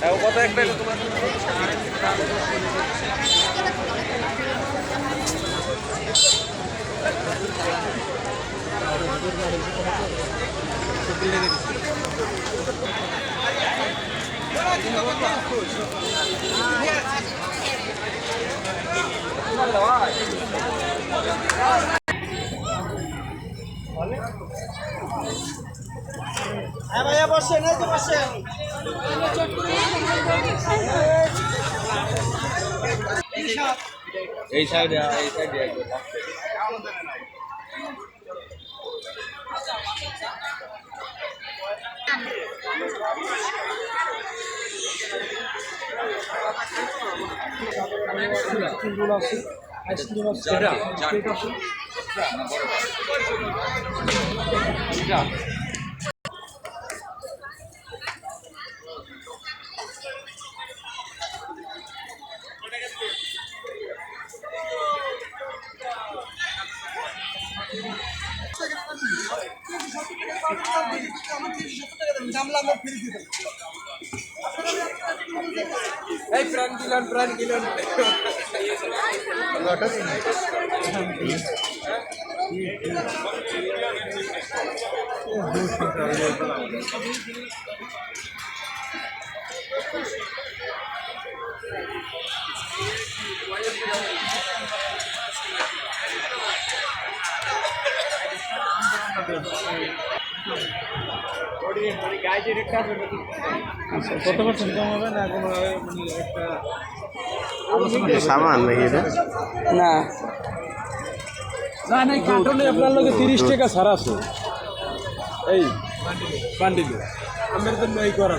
কত একটা তোমার হ্যাঁ ভাইয়া বসেন, এই তো বসেন। এই সাইডে আইসক্রিম আছে। এই প্রাণ কিলান কত পার্সেন্ট কম হবে না কোনো একটা সামান নাকি এটা? না না নাই কার্টনে আপনার লগে 30 টাকা ছাড় আছে। এই বান্ডিলে আমার জন্য এই করা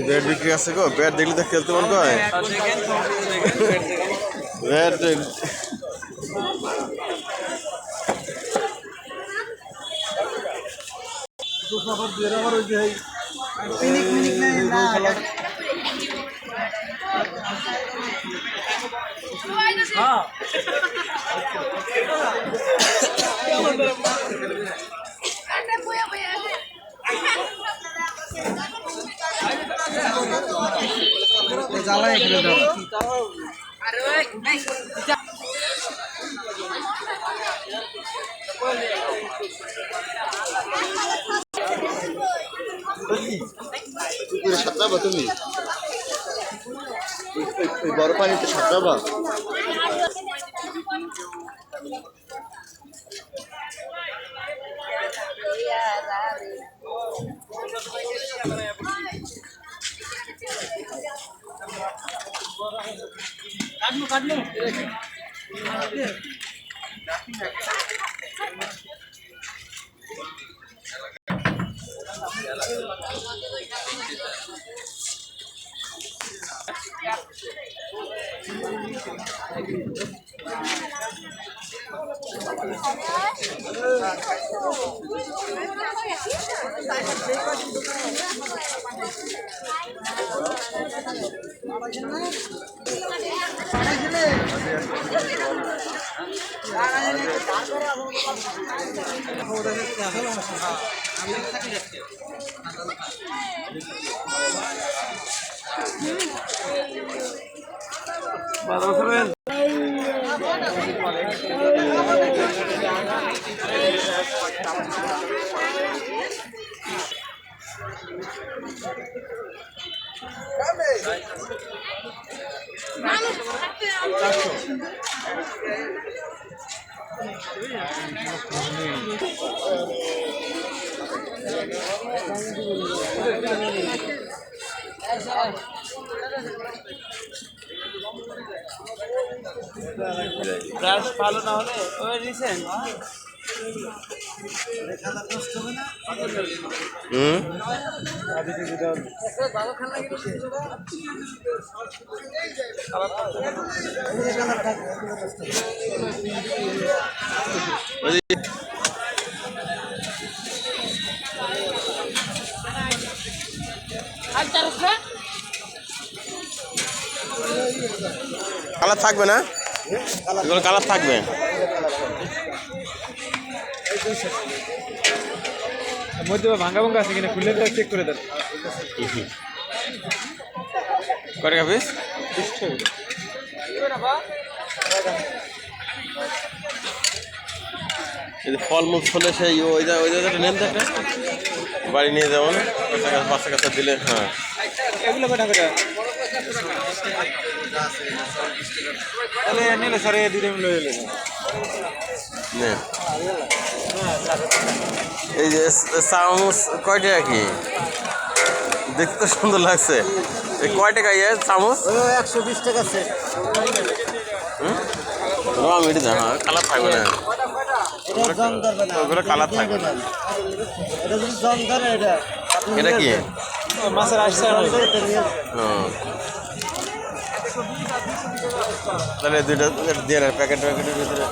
ব্যাট বিক্রি আছে গো, ব্যাট দেখলে তো খেলতে মন করে। ব্যাট জ্বালায় এখানে দাও। পুকুরে সাঁতরাবা তুমি? ওই বড় পানিতে সাঁতরাবা? ব্রাশ ভালো না হলে ওই রিসেন্ট কালার থাকবে না, এগুলো কালার থাকবে। মধ্যে ভাঙ্গা ভাঙ্গা আছে কিনা খুললে তো চেক করে দেন। কয় টাকা পিস? এই যে ফলমূল ফলে সেই ওই জায়গাটা নেন তো একটা, বাড়ি নিয়ে যাবো না, বাচ্চা কাচ্চা দিলে। হ্যাঁ, এগুলো কয় টাকা? তাহলে নিলে স্যার এই দুটো মিলে এলেন। নেন। এই যে চামচ কয় টাকা কি? দেখতে তো সুন্দর লাগছে। এই কয় টাকা ইয়ে চামচ? 120 টাকা সেট। রং এটি না, হ্যাঁ কালার থাকবে না, এটা জং ধরবে না, ওগুলো কালার থাকবে না। এটা যদি জং ধরে এটা কি? মাছের আসছে তাহলে দুইটা দিয়ে প্যাকেটের ভিতরে